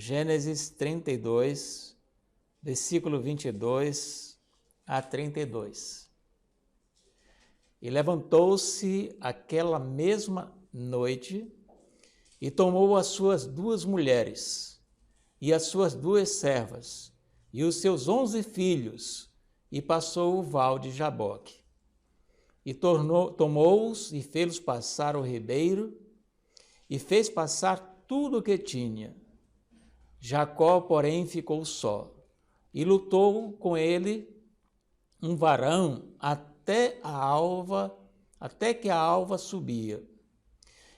Gênesis 32, versículo 22 a 32. E levantou-se aquela mesma noite e tomou as suas 2 mulheres e as suas 2 servas e os seus 11 filhos e passou o val de Jaboque. E tomou-os e fê-los passar o ribeiro e fez passar tudo o que tinha. Jacó, porém, ficou só e lutou com ele um varão até que a alva subia.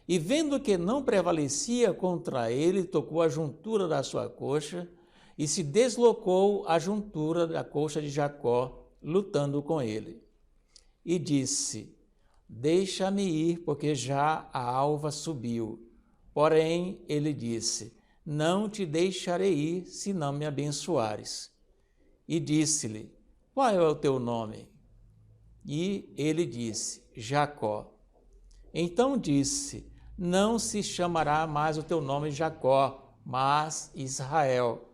E vendo que não prevalecia contra ele, tocou a juntura da sua coxa e se deslocou a juntura da coxa de Jacó, lutando com ele. E disse: deixa-me ir, porque já a alva subiu. Porém, ele disse: não te deixarei ir, se não me abençoares. E disse-lhe: qual é o teu nome? E ele disse: Jacó. Então disse: não se chamará mais o teu nome Jacó, mas Israel.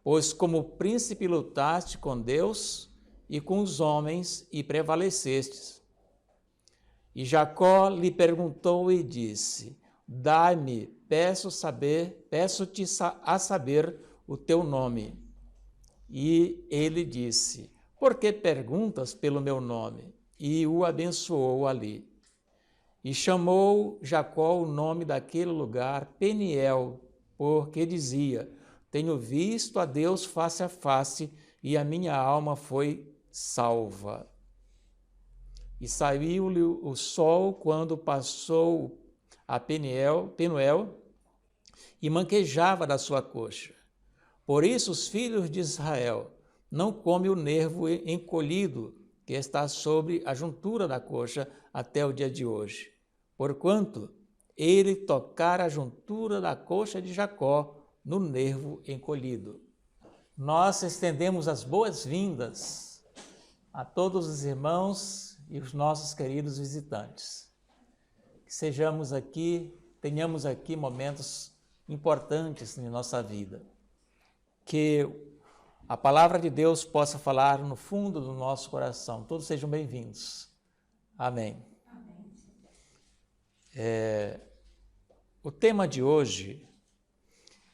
Pois como príncipe lutaste com Deus e com os homens e prevalecestes. E Jacó lhe perguntou e disse: dai-me, peço-te a saber o teu nome. E ele disse: por que perguntas pelo meu nome? E o abençoou ali. E chamou Jacó o nome daquele lugar Peniel, porque dizia: tenho visto a Deus face a face, e a minha alma foi salva. E saiu-lhe o sol quando passou a Penuel, e manquejava da sua coxa. Por isso os filhos de Israel não comem o nervo encolhido que está sobre a juntura da coxa até o dia de hoje, porquanto ele tocara a juntura da coxa de Jacó no nervo encolhido. Nós estendemos as boas-vindas a todos os irmãos e os nossos queridos visitantes. Que tenhamos aqui momentos importantes em nossa vida. Que a palavra de Deus possa falar no fundo do nosso coração. Todos sejam bem-vindos. Amém. O tema de hoje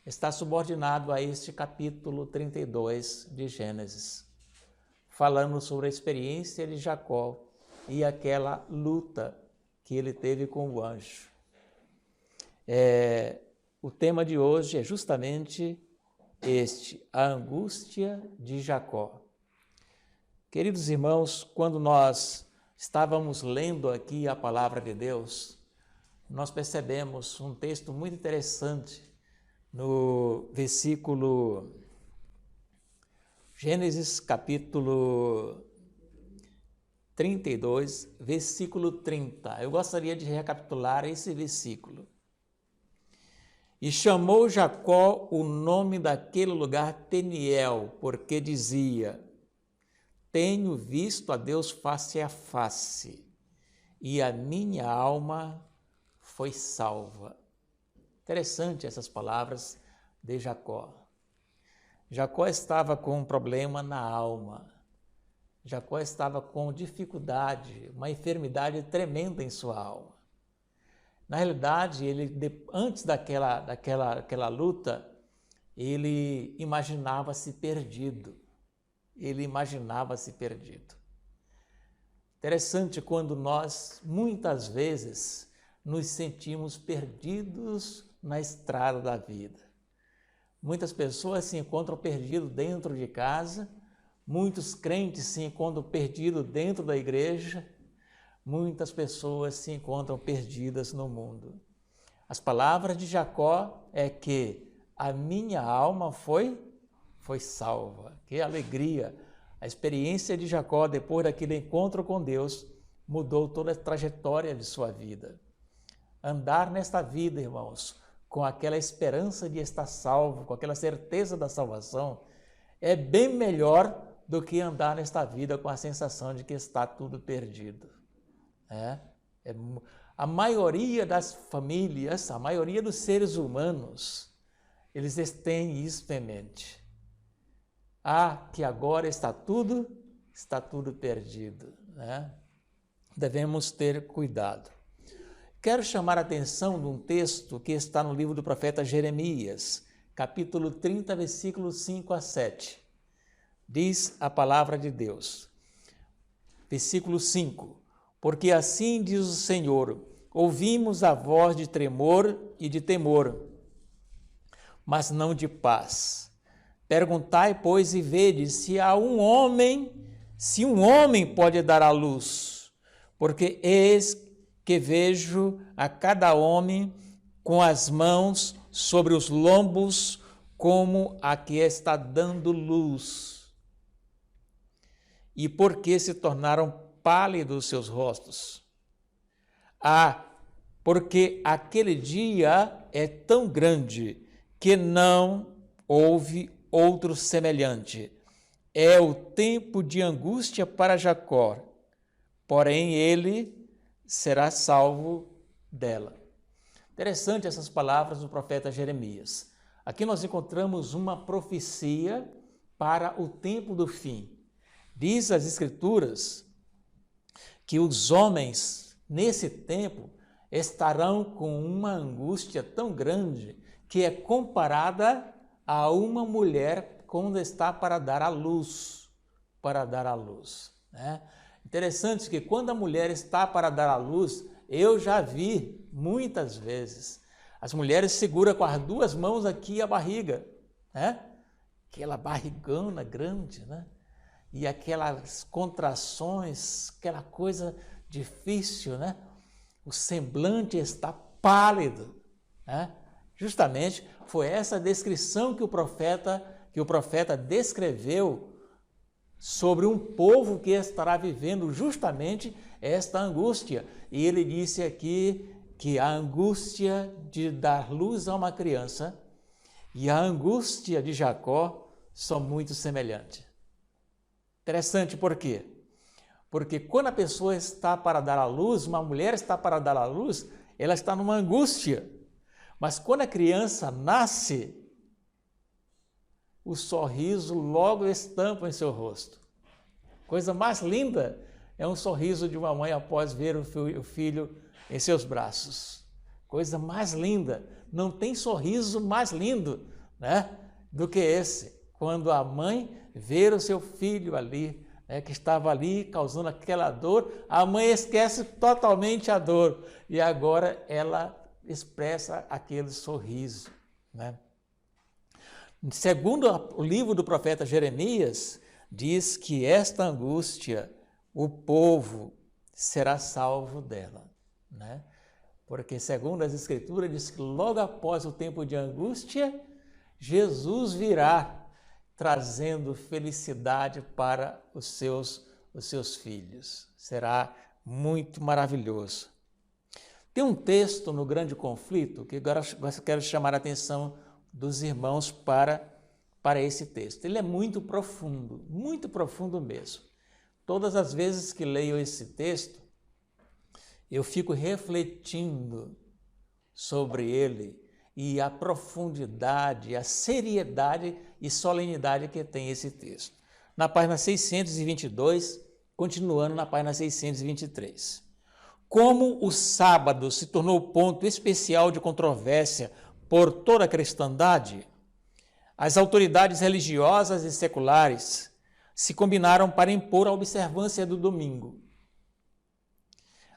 está subordinado a este capítulo 32 de Gênesis, falando sobre a experiência de Jacó e aquela luta que ele teve com o anjo. O tema de hoje é justamente a angústia de Jacó. Queridos irmãos, quando nós estávamos lendo aqui a palavra de Deus, nós percebemos um texto muito interessante no versículo Gênesis capítulo 32, versículo 30. Eu gostaria de recapitular esse versículo. E chamou Jacó o nome daquele lugar Peniel, porque dizia: tenho visto a Deus face a face, e a minha alma foi salva. Interessante essas palavras de Jacó. Jacó estava com um problema na alma. Jacó estava com dificuldade, uma enfermidade tremenda em sua alma. Na realidade, antes daquela luta, ele imaginava-se perdido. Interessante quando nós, muitas vezes, nos sentimos perdidos na estrada da vida. Muitas pessoas se encontram perdidos dentro de casa, muitos crentes se encontram perdidos dentro da igreja, muitas pessoas se encontram perdidas no mundo. As palavras de Jacó é que a minha alma foi salva. Que alegria! A experiência de Jacó, depois daquele encontro com Deus, mudou toda a trajetória de sua vida. Andar nesta vida, irmãos, com aquela esperança de estar salvo, com aquela certeza da salvação, é bem melhor do que andar nesta vida com a sensação de que está tudo perdido. A maioria das famílias, a maioria dos seres humanos eles têm isso em mente. Que agora está tudo perdido, né? Devemos ter cuidado. Quero chamar a atenção de um texto que está no livro do profeta Jeremias, capítulo 30, versículos 5 a 7. Diz a palavra de Deus. Versículo 5. Porque assim diz o Senhor, ouvimos a voz de tremor e de temor, mas não de paz. Perguntai, pois, e vede se um homem pode dar à luz, porque eis que vejo a cada homem com as mãos sobre os lombos, como a que está dando luz. E por que se tornaram pálidos seus rostos? Porque aquele dia é tão grande que não houve outro semelhante. É o tempo de angústia para Jacó, porém ele será salvo dela. Interessante essas palavras do profeta Jeremias. Aqui nós encontramos uma profecia para o tempo do fim. Diz as Escrituras que os homens, nesse tempo, estarão com uma angústia tão grande que é comparada a uma mulher quando está para dar à luz, né? Interessante que quando a mulher está para dar à luz, eu já vi muitas vezes, as mulheres seguram com as duas mãos aqui a barriga, né? Aquela barrigona grande, né? E aquelas contrações, aquela coisa difícil, né? O semblante está pálido, né? Justamente foi essa descrição que o profeta descreveu sobre um povo que estará vivendo justamente esta angústia. E ele disse aqui que a angústia de dar luz a uma criança e a angústia de Jacó são muito semelhantes. Interessante, por quê? Porque quando a pessoa está para dar à luz, uma mulher está para dar à luz, ela está numa angústia. Mas quando a criança nasce, o sorriso logo estampa em seu rosto. Coisa mais linda é um sorriso de uma mãe após ver o filho em seus braços. Coisa mais linda. Não tem sorriso mais lindo, né, do que esse. Quando a mãe vê o seu filho ali, né, que estava ali causando aquela dor, a mãe esquece totalmente a dor e agora ela expressa aquele sorriso, né? Segundo o livro do profeta Jeremias, diz que esta angústia, o povo será salvo dela, né? Porque segundo as Escrituras, diz que logo após o tempo de angústia, Jesus virá trazendo felicidade para os seus filhos. Será muito maravilhoso. Tem um texto no Grande Conflito que agora quero chamar a atenção dos irmãos para esse texto. Ele é muito profundo mesmo. Todas as vezes que leio esse texto, eu fico refletindo sobre ele e a profundidade, a seriedade e solenidade que tem esse texto. Na página 622, continuando na página 623. Como o sábado se tornou ponto especial de controvérsia por toda a cristandade, as autoridades religiosas e seculares se combinaram para impor a observância do domingo.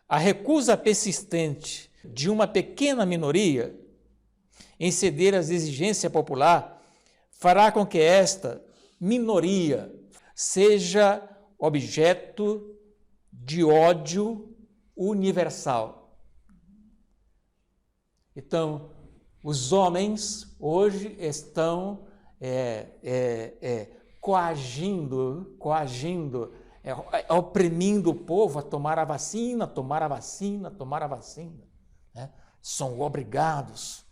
A recusa persistente de uma pequena minoria em ceder às exigências populares fará com que esta minoria seja objeto de ódio universal. Então, os homens hoje estão coagindo, oprimindo o povo a tomar a vacina, né? São obrigados.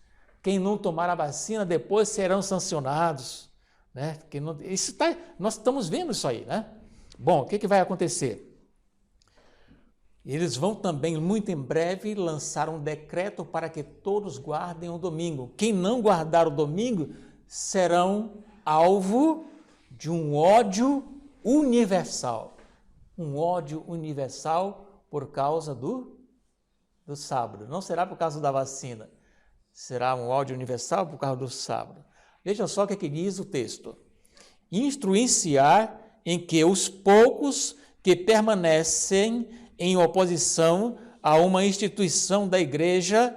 Quem não tomar a vacina depois serão sancionados, né? Nós estamos vendo isso aí, né? Bom, o que vai acontecer? Eles vão também, muito em breve, lançar um decreto para que todos guardem o domingo. Quem não guardar o domingo serão alvo de um ódio universal. Um ódio universal por causa do sábado. Não será por causa da vacina. Será um ódio universal por causa do sábado. Veja só o que diz o texto. Instruir-se-á em que os poucos que permanecem em oposição a uma instituição da igreja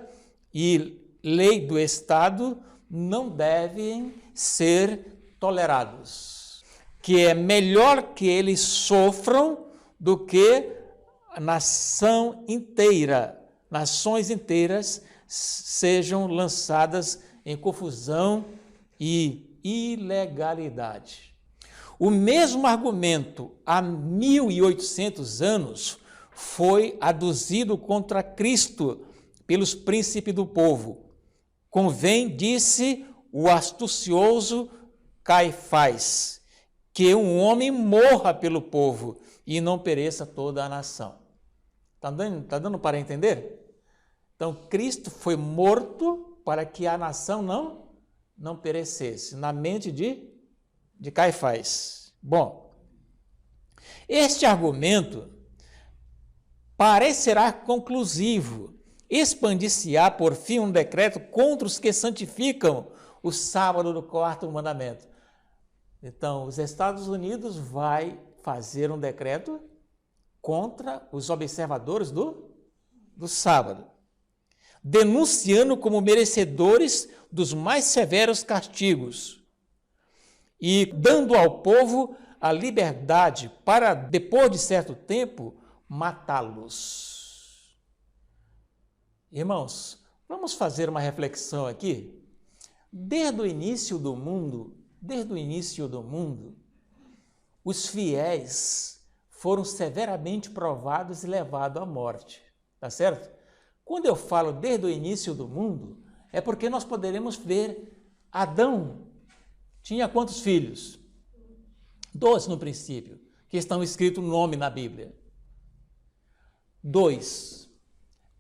e lei do Estado não devem ser tolerados. Que é melhor que eles sofram do que a nação inteira, nações inteiras sejam lançadas em confusão e ilegalidade. O mesmo argumento há 1800 anos foi aduzido contra Cristo pelos príncipes do povo. Convém, disse o astucioso Caifás, que um homem morra pelo povo e não pereça toda a nação. Está dando para entender? Então, Cristo foi morto para que a nação não perecesse, na mente de Caifás. Bom, este argumento parecerá conclusivo. Expandir-se-á, por fim, um decreto contra os que santificam o sábado do quarto mandamento. Então, os Estados Unidos vai fazer um decreto contra os observadores do sábado, denunciando como merecedores dos mais severos castigos e dando ao povo a liberdade para, depois de certo tempo, matá-los. Irmãos, vamos fazer uma reflexão aqui. Desde o início do mundo, os fiéis foram severamente provados e levados à morte, tá certo? Quando eu falo desde o início do mundo, é porque nós poderemos ver Adão tinha quantos filhos? 12 no princípio, que estão escritos o nome na Bíblia. 2.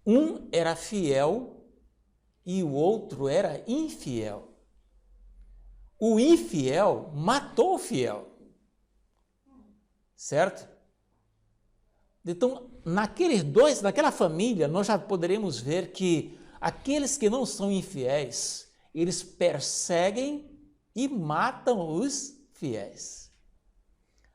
Um era fiel e o outro era infiel. O infiel matou o fiel. Certo? Então, naquela família, nós já poderemos ver que aqueles que não são infiéis, eles perseguem e matam os fiéis.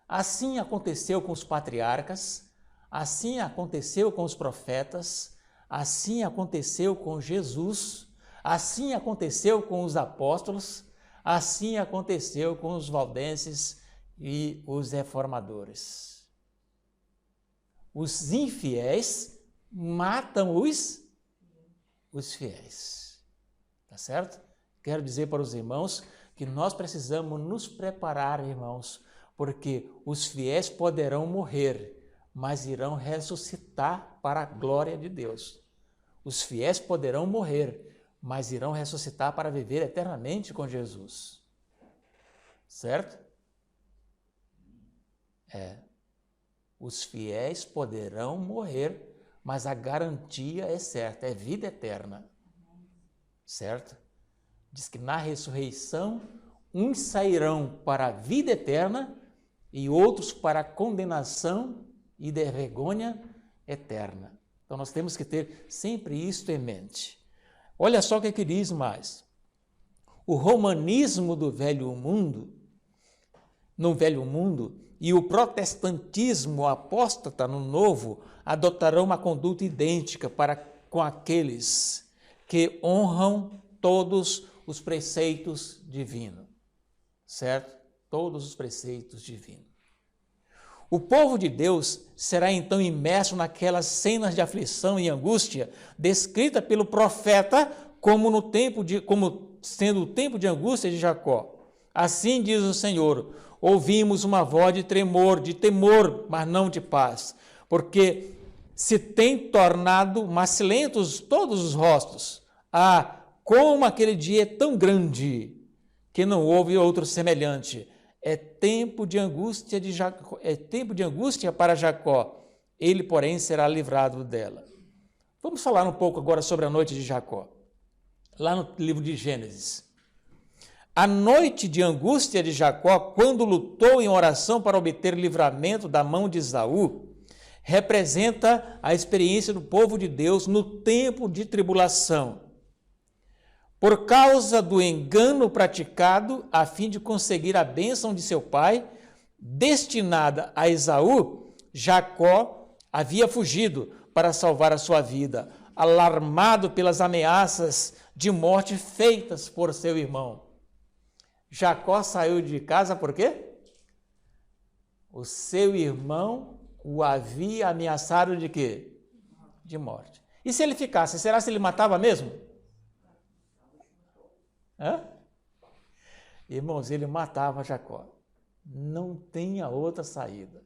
Assim aconteceu com os patriarcas, assim aconteceu com os profetas, assim aconteceu com Jesus, assim aconteceu com os apóstolos, assim aconteceu com os valdenses e os reformadores. Os infiéis matam os fiéis. Tá certo? Quero dizer para os irmãos que nós precisamos nos preparar, irmãos, porque os fiéis poderão morrer, mas irão ressuscitar para a glória de Deus. Os fiéis poderão morrer, mas irão ressuscitar para viver eternamente com Jesus. Certo? Os fiéis poderão morrer, mas a garantia é certa, é vida eterna. Certo? Diz que na ressurreição, uns sairão para a vida eterna e outros para a condenação e de vergonha eterna. Então nós temos que ter sempre isto em mente. Olha só o que diz mais. O romanismo no Velho Mundo, e o protestantismo apóstata no Novo adotarão uma conduta idêntica com aqueles que honram todos os preceitos divinos, certo? Todos os preceitos divinos. O povo de Deus será então imerso naquelas cenas de aflição e angústia descrita pelo profeta como sendo o tempo de angústia de Jacó. Assim diz o Senhor: ouvimos uma voz de temor, mas não de paz, porque se tem tornado macilentos todos os rostos. Como aquele dia é tão grande que não houve outro semelhante. É tempo de angústia para Jacó, ele, porém, será livrado dela. Vamos falar um pouco agora sobre a noite de Jacó, lá no livro de Gênesis. A noite de angústia de Jacó, quando lutou em oração para obter livramento da mão de Esaú, representa a experiência do povo de Deus no tempo de tribulação. Por causa do engano praticado a fim de conseguir a bênção de seu pai, destinada a Esaú, Jacó havia fugido para salvar a sua vida, alarmado pelas ameaças de morte feitas por seu irmão. Jacó saiu de casa por quê? O seu irmão o havia ameaçado de quê? De morte. E se ele ficasse, será que ele matava mesmo? Hã? Irmãos, ele matava Jacó. Não tinha outra saída.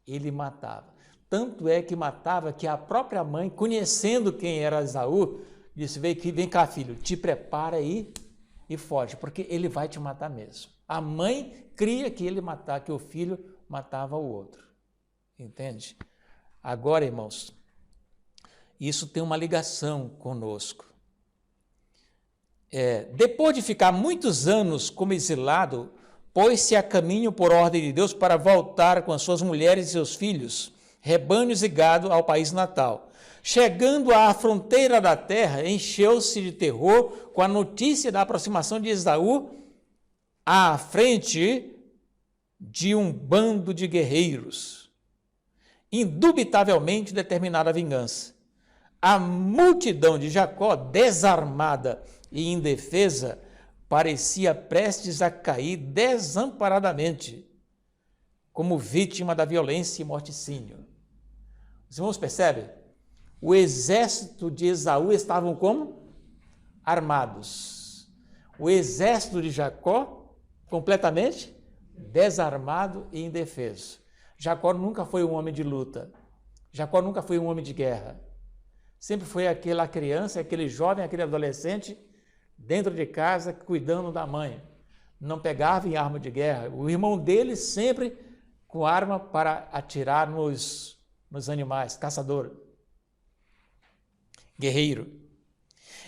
Ele matava. Tanto é que matava que a própria mãe, conhecendo quem era Esaú, disse, vem cá, filho, te prepara aí e foge, porque ele vai te matar mesmo. A mãe cria que ele matar, que o filho matava o outro. Entende? Agora, irmãos, isso tem uma ligação conosco. Depois de ficar muitos anos como exilado, pôs-se a caminho por ordem de Deus para voltar com as suas mulheres e seus filhos, rebanhos e gado ao país natal. Chegando à fronteira da terra, encheu-se de terror com a notícia da aproximação de Esaú à frente de um bando de guerreiros, indubitavelmente determinada a vingança. A multidão de Jacó, desarmada e indefesa, parecia prestes a cair desamparadamente, como vítima da violência e morticínio. Os irmãos percebem? O exército de Esaú estavam como? Armados. O exército de Jacó, completamente desarmado e indefeso. Jacó nunca foi um homem de luta. Jacó nunca foi um homem de guerra. Sempre foi aquela criança, aquele jovem, aquele adolescente, dentro de casa, cuidando da mãe. Não pegava em arma de guerra. O irmão dele sempre com arma para atirar nos animais, caçador, guerreiro.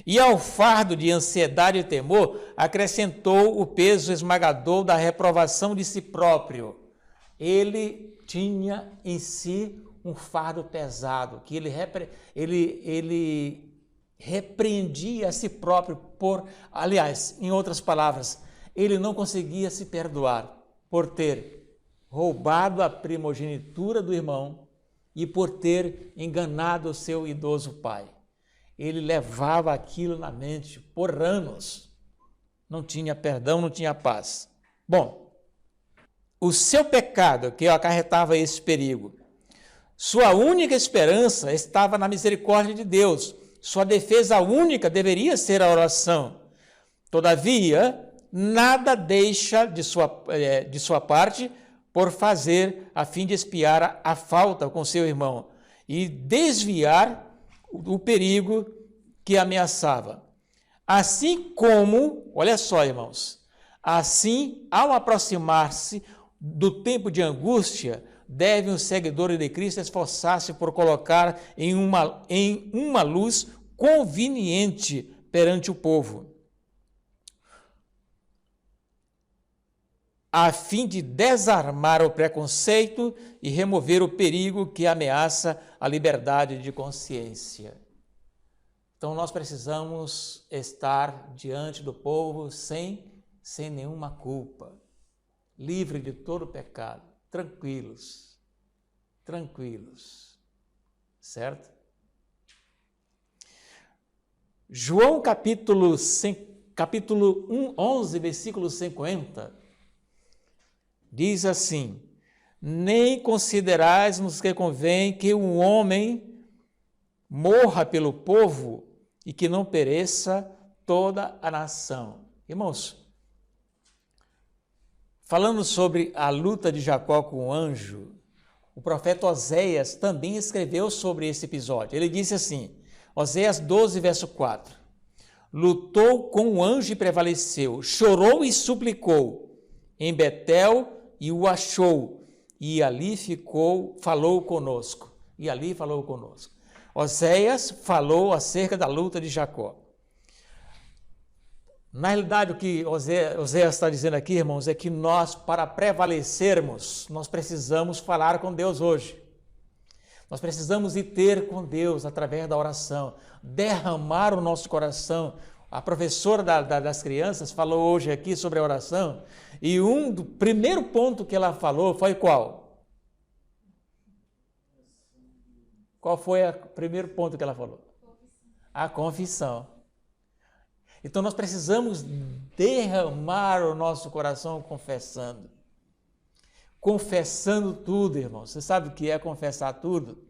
E ao fardo de ansiedade e temor, acrescentou o peso esmagador da reprovação de si próprio. Ele tinha em si um fardo pesado, que ele repreendia a si próprio aliás, em outras palavras, ele não conseguia se perdoar por ter roubado a primogenitura do irmão e por ter enganado o seu idoso pai. Ele levava aquilo na mente por anos. Não tinha perdão, não tinha paz. Bom, o seu pecado que acarretava esse perigo, sua única esperança estava na misericórdia de Deus. Sua defesa única deveria ser a oração. Todavia, nada deixa de sua parte por fazer a fim de expiar a falta com seu irmão e desviar o perigo que ameaçava. Assim como, olha só, irmãos, assim, ao aproximar-se do tempo de angústia, deve um seguidor de Cristo esforçar-se por colocar em uma luz conveniente perante o povo, a fim de desarmar o preconceito e remover o perigo que ameaça a liberdade de consciência. Então, nós precisamos estar diante do povo sem nenhuma culpa, livre de todo pecado, tranquilos, certo? João capítulo 11, versículo 50, diz assim: nem considerais nos que convém que um homem morra pelo povo e que não pereça toda a nação. Irmãos, falando sobre a luta de Jacó com o anjo, o profeta Oséias também escreveu sobre esse episódio. Ele disse assim, Oséias 12, verso 4, lutou com o anjo e prevaleceu, chorou e suplicou em Betel e o achou, e ali falou conosco. E ali falou conosco. Oséias falou acerca da luta de Jacó. Na realidade, o que Oséias está dizendo aqui, irmãos, é que nós, para prevalecermos, nós precisamos falar com Deus hoje. Nós precisamos ir ter com Deus através da oração, derramar o nosso coração. A professora das crianças falou hoje aqui sobre a oração, e do primeiro ponto que ela falou foi qual? Qual foi o primeiro ponto que ela falou? A confissão. Então nós precisamos derramar o nosso coração confessando. Confessando tudo, irmão. Você sabe o que é confessar tudo?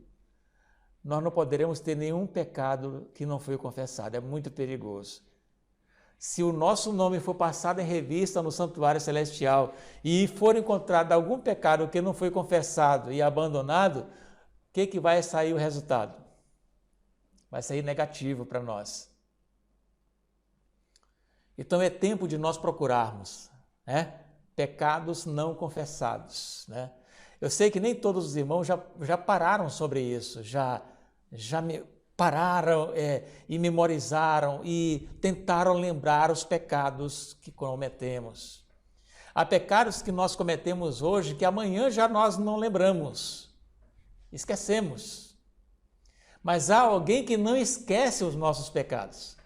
Nós não poderemos ter nenhum pecado que não foi confessado. É muito perigoso. Se o nosso nome for passado em revista no santuário celestial e for encontrado algum pecado que não foi confessado e abandonado, o que vai sair o resultado? Vai sair negativo para nós. Então é tempo de nós procurarmos, né? Pecados não confessados, né? Eu sei que nem todos os irmãos já pararam sobre isso, já pararam e memorizaram e tentaram lembrar os pecados que cometemos. Há pecados que nós cometemos hoje que amanhã já nós não lembramos, esquecemos. Mas há alguém que não esquece os nossos pecados.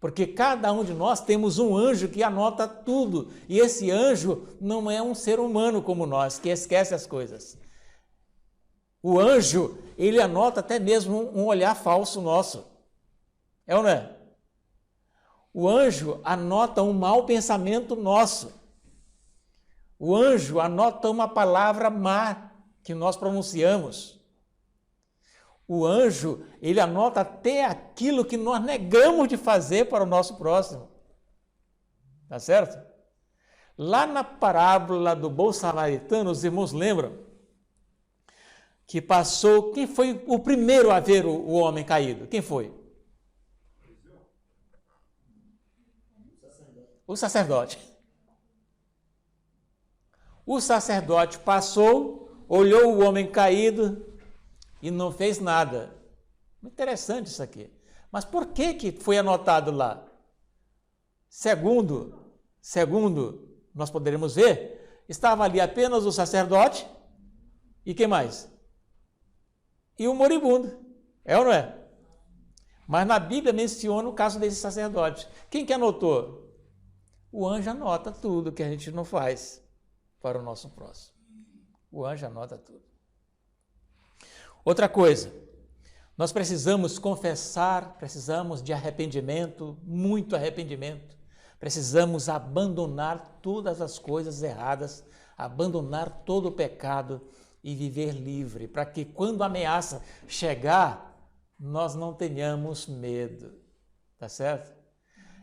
Porque cada um de nós temos um anjo que anota tudo. E esse anjo não é um ser humano como nós, que esquece as coisas. O anjo, ele anota até mesmo um olhar falso nosso. É ou não é? O anjo anota um mau pensamento nosso. O anjo anota uma palavra má que nós pronunciamos. O anjo, ele anota até aquilo que nós negamos de fazer para o nosso próximo. Tá certo? Lá na parábola do bom samaritano, os irmãos lembram que passou... Quem foi o primeiro a ver o homem caído? Quem foi? O sacerdote. O sacerdote passou, olhou o homem caído e não fez nada. Interessante isso aqui. Mas por que foi anotado lá? Segundo nós poderemos ver, estava ali apenas o sacerdote e quem mais? E o moribundo. É ou não é? Mas na Bíblia menciona o caso desse sacerdote. Quem que anotou? O anjo anota tudo que a gente não faz para o nosso próximo. O anjo anota tudo. Outra coisa, nós precisamos confessar, precisamos de arrependimento, muito arrependimento. Precisamos abandonar todas as coisas erradas, abandonar todo o pecado e viver livre, para que quando a ameaça chegar, nós não tenhamos medo. Tá certo?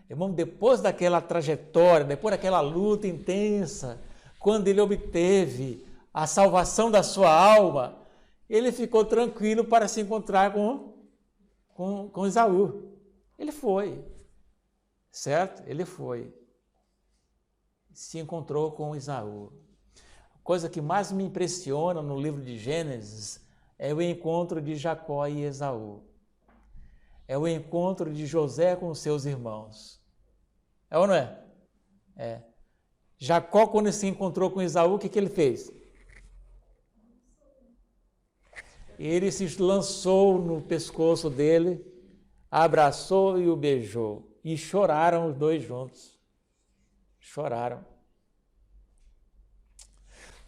Irmão, depois daquela trajetória, depois daquela luta intensa, quando ele obteve a salvação da sua alma, ele ficou tranquilo para se encontrar com Esaú. Ele foi, certo? Ele foi. Se encontrou com Esaú. A coisa que mais me impressiona no livro de Gênesis é o encontro de Jacó e Esaú. É o encontro de José com os seus irmãos. É ou não é? É. Jacó, quando se encontrou com Esaú, o que ele fez? Ele se lançou no pescoço dele, abraçou e o beijou. E choraram os dois juntos. Choraram.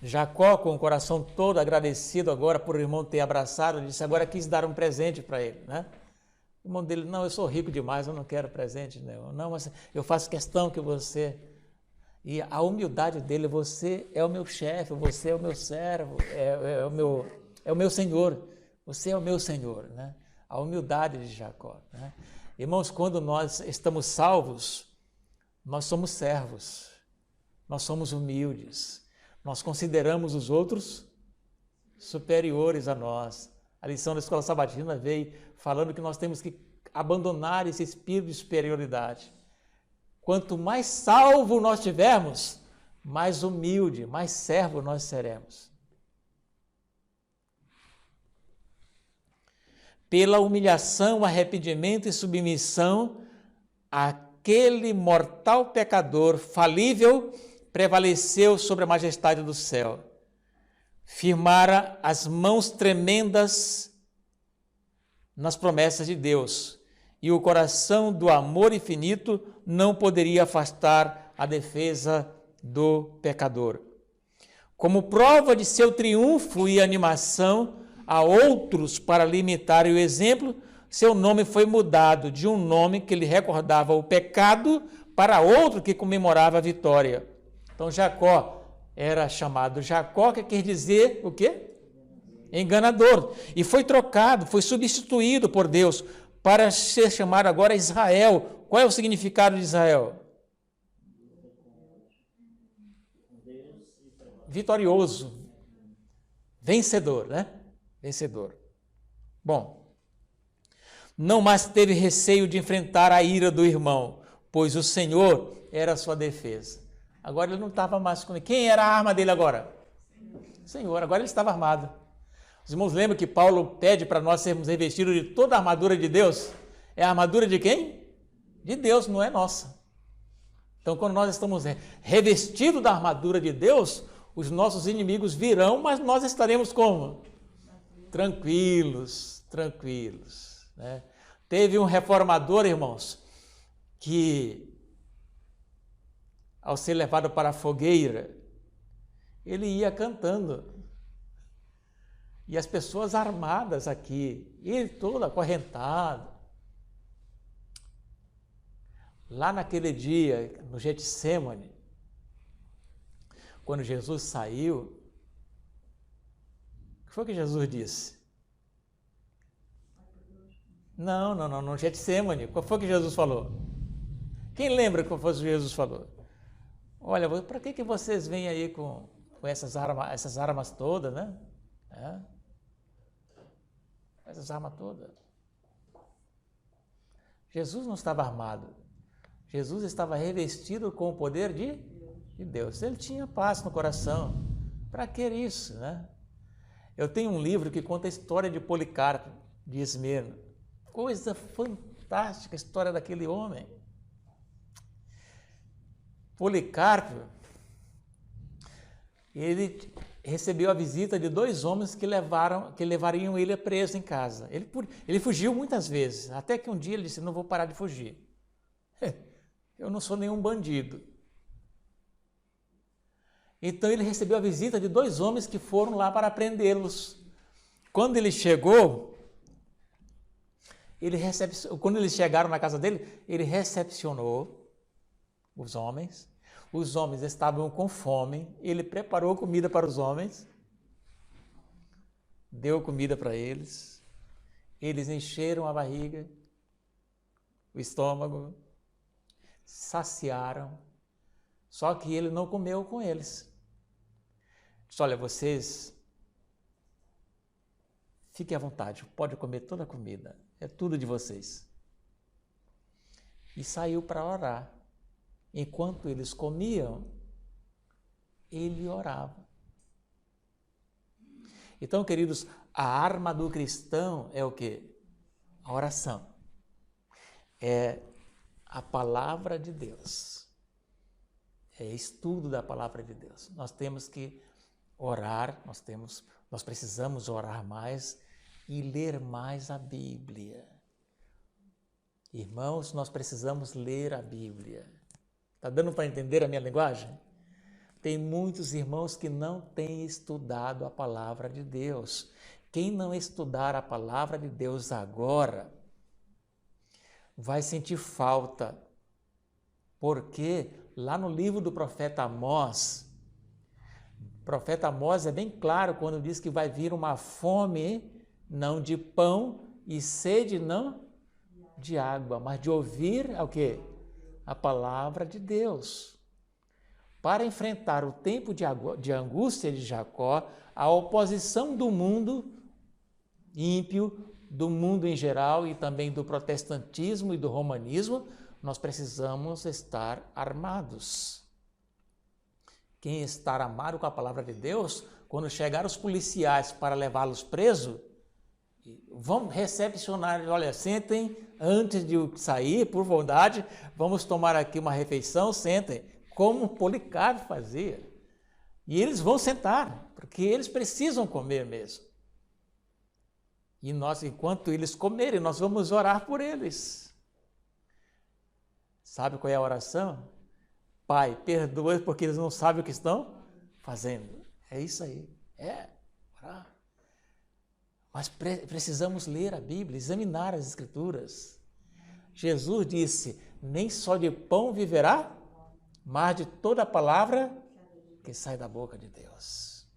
Jacó, com o coração todo agradecido agora por o irmão ter abraçado, disse, agora quis dar um presente para ele, né? O irmão dele, não, eu sou rico demais, eu não quero presente nenhum. Não, mas eu faço questão que você... E a humildade dele, você é o meu chefe, você é o meu servo, é o meu Senhor, você é o meu Senhor, né? A humildade de Jacó, né? Irmãos, quando nós estamos salvos, nós somos servos, nós somos humildes, nós consideramos os outros superiores a nós. A lição da Escola Sabatina veio falando que nós temos que abandonar esse espírito de superioridade. Quanto mais salvo nós tivermos, mais humilde, mais servo nós seremos. pela humilhação, arrependimento e submissão, aquele mortal pecador falível prevaleceu sobre a majestade do céu. Firmara as mãos tremendas nas promessas de Deus, e o coração do amor infinito não poderia afastar a defesa do pecador. Como prova de seu triunfo e animação a outros para limitarem o exemplo, seu nome foi mudado de um nome que lhe recordava o pecado para outro que comemorava a vitória. Então Jacó era chamado Jacó, que quer dizer o quê? Enganador. E foi trocado, foi substituído por Deus para ser chamado agora Israel. Qual é o significado de Israel? Vitorioso, vencedor, né? Vencedor. Bom, não mais teve receio de enfrentar a ira do irmão, pois o Senhor era a sua defesa. Agora ele não estava mais com ele. Quem era a arma dele agora? Senhor. Agora ele estava armado. Os irmãos lembram que Paulo pede para nós sermos revestidos de toda a armadura de Deus? É a armadura de quem? De Deus, não é nossa. Então, quando nós estamos revestidos da armadura de Deus, os nossos inimigos virão, mas nós estaremos como? Tranquilos, tranquilos. Né? Teve um reformador, irmãos, que ao ser levado para a fogueira, ele ia cantando. E as pessoas armadas aqui, ele todo acorrentado. Lá naquele dia, no Getsêmani, quando Jesus saiu, o que foi que Jesus disse? Não, no Getsêmani. Qual foi que Jesus falou? Quem lembra qual foi que Jesus falou? Olha, para que vocês vêm aí com essas armas todas, né? Essas armas todas. Jesus não estava armado. Jesus estava revestido com o poder de Deus. Ele tinha paz no coração. Para que isso, né? Eu tenho um livro que conta a história de Policarpo de Esmirna. Coisa fantástica a história daquele homem. Policarpo, ele recebeu a visita de 2 homens que levariam ele preso em casa. Ele fugiu muitas vezes, até que um dia ele disse, não vou parar de fugir. Eu não sou nenhum bandido. Então ele recebeu a visita de 2 homens que foram lá para prendê-los. Quando ele chegou, quando eles chegaram na casa dele, ele recepcionou os homens. Os homens estavam com fome, ele preparou comida para os homens, deu comida para eles, eles encheram a barriga, o estômago, saciaram, só que ele não comeu com eles. Disse, olha, vocês fiquem à vontade, pode comer toda a comida, é tudo de vocês. E saiu para orar. Enquanto eles comiam, ele orava. Então, queridos, a arma do cristão é o quê? A oração. É a palavra de Deus. É estudo da palavra de Deus. Nós temos que orar, nós precisamos orar mais e ler mais a Bíblia. Irmãos, nós precisamos ler a Bíblia. Está dando para entender a minha linguagem? Tem muitos irmãos que não têm estudado a palavra de Deus. Quem não estudar a palavra de Deus agora vai sentir falta. Porque lá no livro do profeta Amós, o profeta Amós é bem claro quando diz que vai vir uma fome, não de pão, e sede não de água, mas de ouvir o quê? A palavra de Deus. Para enfrentar o tempo de angústia de Jacó, a oposição do mundo ímpio, do mundo em geral e também do protestantismo e do romanismo, nós precisamos estar armados. Quem está armado com a palavra de Deus, quando chegar os policiais para levá-los presos, Vamos recepcionar, olha, sentem antes de sair, por bondade, vamos tomar aqui uma refeição, sentem, como Policarpo fazia. E eles vão sentar, porque eles precisam comer mesmo. E nós, enquanto eles comerem, nós vamos orar por eles. Sabe qual é a oração? Pai, perdoa porque eles não sabem o que estão fazendo. É isso aí. Orar. Mas precisamos ler a Bíblia, examinar as Escrituras. Jesus disse, nem só de pão viverá, mas de toda a palavra que sai da boca de Deus.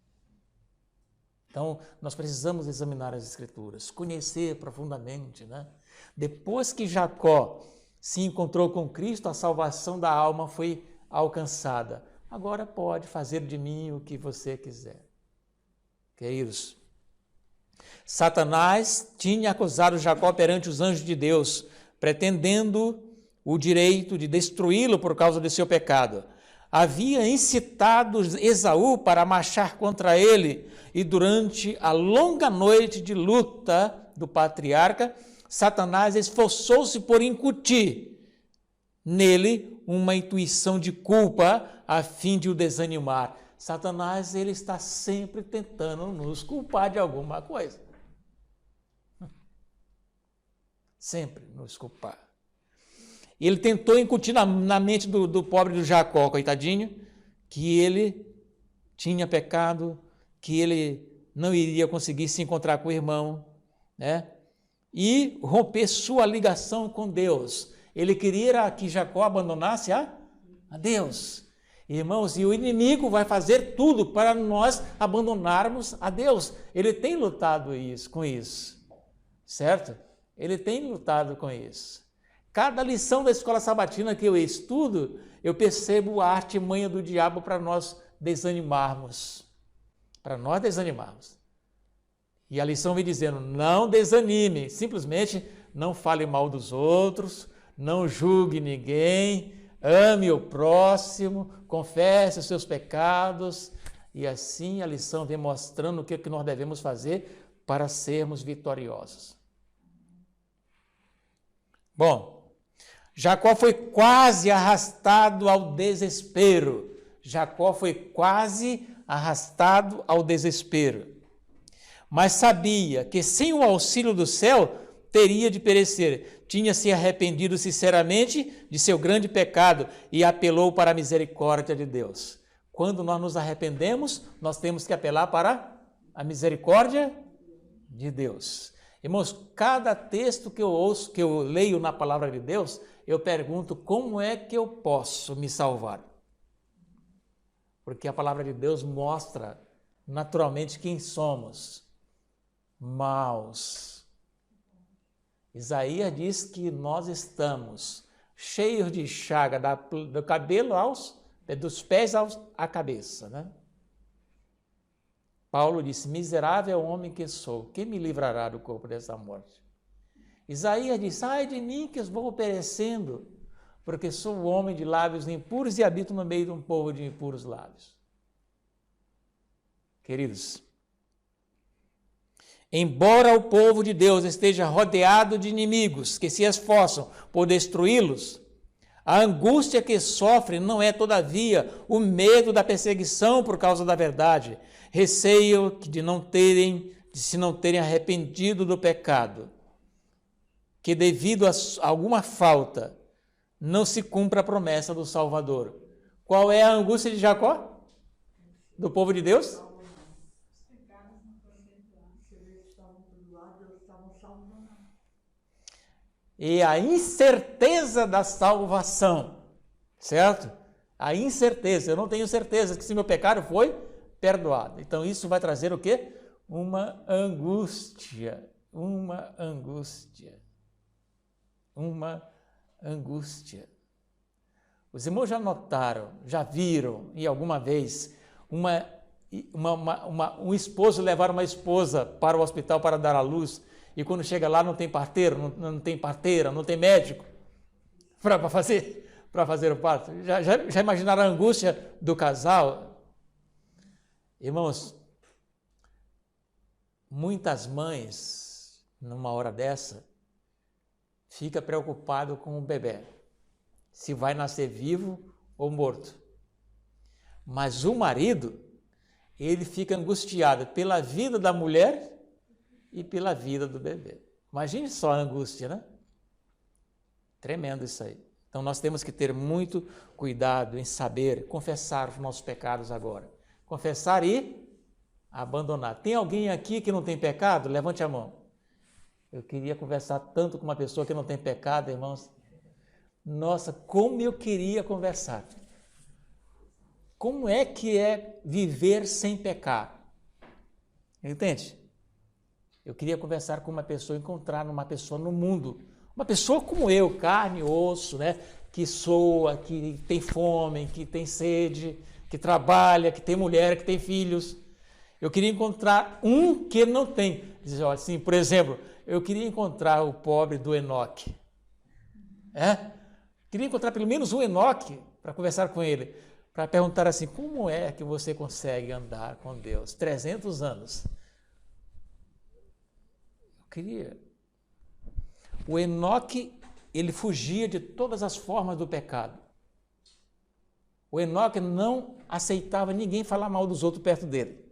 Então, nós precisamos examinar as Escrituras, conhecer profundamente, né? Depois que Jacó se encontrou com Cristo, a salvação da alma foi alcançada. Agora pode fazer de mim o que você quiser. Queridos, Satanás tinha acusado Jacó perante os anjos de Deus, pretendendo o direito de destruí-lo por causa de seu pecado. Havia incitado Esaú para marchar contra ele, e durante a longa noite de luta do patriarca, Satanás esforçou-se por incutir nele uma intuição de culpa a fim de o desanimar. Satanás, ele está sempre tentando nos culpar de alguma coisa. Sempre nos culpar. Ele tentou incutir na mente do pobre do Jacó, coitadinho, que ele tinha pecado, que ele não iria conseguir se encontrar com o irmão, né? E romper sua ligação com Deus. Ele queria que Jacó abandonasse a Deus. Irmãos, e o inimigo vai fazer tudo para nós abandonarmos a Deus. Ele tem lutado com isso, certo? Ele tem lutado com isso. Cada lição da escola sabatina que eu estudo, eu percebo a artimanha do diabo para nós desanimarmos. Para nós desanimarmos. E a lição vem dizendo, não desanime, simplesmente não fale mal dos outros, não julgue ninguém, ame o próximo, confesse os seus pecados, e assim a lição vem mostrando o que nós devemos fazer para sermos vitoriosos. Bom, Jacó foi quase arrastado ao desespero. Jacó foi quase arrastado ao desespero. Mas sabia que sem o auxílio do céu teria de perecer. Tinha se arrependido sinceramente de seu grande pecado e apelou para a misericórdia de Deus. Quando nós nos arrependemos, nós temos que apelar para a misericórdia de Deus. Irmãos, cada texto que eu ouço, que eu leio na palavra de Deus, eu pergunto como é que eu posso me salvar? Porque a palavra de Deus mostra naturalmente quem somos. Maus. Isaías diz que nós estamos cheios de chaga do cabelo dos pés à cabeça, né? Paulo disse, miserável homem que sou, quem me livrará do corpo dessa morte? Isaías disse, ai de mim que eu vou perecendo, porque sou homem de lábios impuros e habito no meio de um povo de impuros lábios. Queridos, embora o povo de Deus esteja rodeado de inimigos que se esforçam por destruí-los, a angústia que sofre não é, todavia, o medo da perseguição por causa da verdade, receio de se não terem arrependido do pecado, que devido a alguma falta não se cumpra a promessa do Salvador. Qual é a angústia de Jacó? Do povo de Deus? E a incerteza da salvação, certo? A incerteza, eu não tenho certeza que se meu pecado foi perdoado. Então isso vai trazer o quê? Uma angústia, uma angústia, uma angústia. Os irmãos já notaram, já viram, e alguma vez, um esposo levar uma esposa para o hospital para dar à luz, e quando chega lá não tem parteiro, não tem parteira, não tem médico para fazer o parto. Já imaginaram a angústia do casal? Irmãos, muitas mães numa hora dessa, fica preocupado com o bebê, se vai nascer vivo ou morto. Mas o marido, ele fica angustiado pela vida da mulher e pela vida do bebê. Imagine só a angústia, né? Tremendo isso aí. Então nós temos que ter muito cuidado em saber confessar os nossos pecados agora. Confessar e abandonar. Tem alguém aqui que não tem pecado? Levante a mão. Eu queria conversar tanto com uma pessoa que não tem pecado, irmãos. Nossa, como eu queria conversar. Como é que é viver sem pecar? Entende? Eu queria conversar com uma pessoa, encontrar uma pessoa no mundo, uma pessoa como eu, carne e osso, né? Que soa, que tem fome, que tem sede, que trabalha, que tem mulher, que tem filhos. Eu queria encontrar um que não tem. Assim, por exemplo, eu queria encontrar o pobre do Enoque. Queria encontrar pelo menos um Enoque para conversar com ele, para perguntar assim, como é que você consegue andar com Deus? 300 anos. Eu queria. O Enoque, ele fugia de todas as formas do pecado. O Enoque não aceitava ninguém falar mal dos outros perto dele.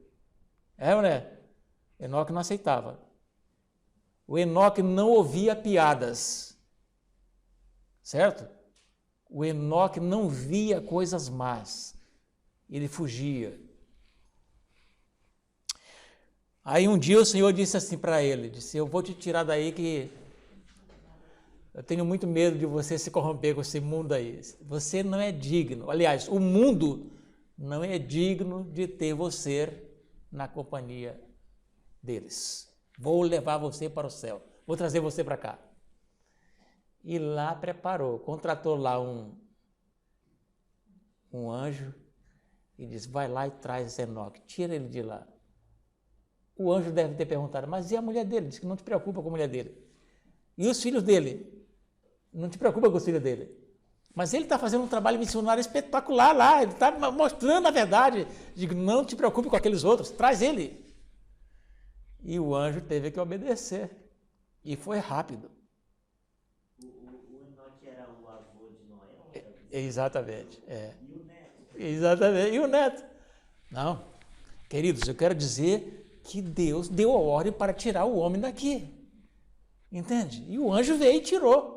Ou não é? Enoque não aceitava. O Enoque não ouvia piadas. Certo? O Enoque não via coisas más. Ele fugia. Aí um dia o Senhor disse assim para ele, disse, eu vou te tirar daí que eu tenho muito medo de você se corromper com esse mundo aí. Você não é digno. Aliás, o mundo não é digno de ter você na companhia deles. Vou levar você para o céu. Vou trazer você para cá. E lá preparou, contratou lá um anjo e disse, vai lá e traz Enoque, tira ele de lá. O anjo deve ter perguntado, mas e a mulher dele? Diz que não te preocupa com a mulher dele. E os filhos dele? Não te preocupa com os filhos dele. Mas ele está fazendo um trabalho missionário espetacular lá, ele está mostrando a verdade. Digo, não te preocupe com aqueles outros, traz ele. E o anjo teve que obedecer. E foi rápido. O Enoque era o avô de Noé? Exatamente. E o neto? Exatamente. E o neto? Não. Queridos, eu quero dizer que Deus deu a ordem para tirar o homem daqui. Entende? E o anjo veio e tirou.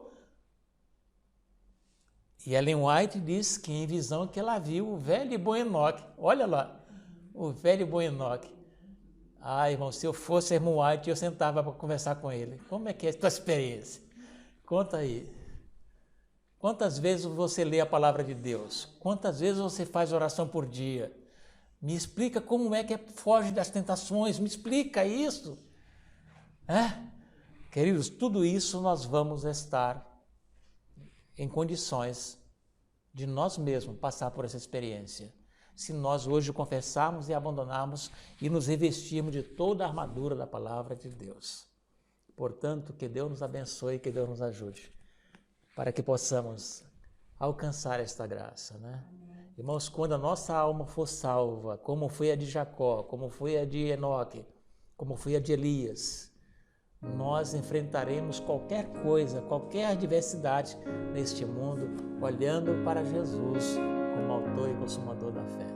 E Ellen White diz que em visão que ela viu o velho e bom Enoque. Olha lá, o velho e bom Enoque. Ah, irmão, se eu fosse irmão White, eu sentava para conversar com ele. Como é que é a tua experiência? Conta aí. Quantas vezes você lê a palavra de Deus? Quantas vezes você faz oração por dia? Me explica como é que foge das tentações. Me explica isso. Queridos, tudo isso nós vamos estar em condições de nós mesmos passar por essa experiência. Se nós hoje confessarmos e abandonarmos e nos revestirmos de toda a armadura da palavra de Deus. Portanto, que Deus nos abençoe e que Deus nos ajude para que possamos alcançar esta graça, né? Irmãos, quando a nossa alma for salva, como foi a de Jacó, como foi a de Enoque, como foi a de Elias, nós enfrentaremos qualquer coisa, qualquer adversidade neste mundo, olhando para Jesus como autor e consumador da fé.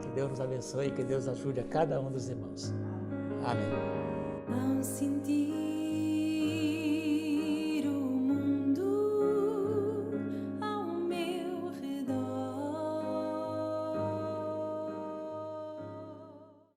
Que Deus nos abençoe e que Deus ajude a cada um dos irmãos. Amém. Ao sentir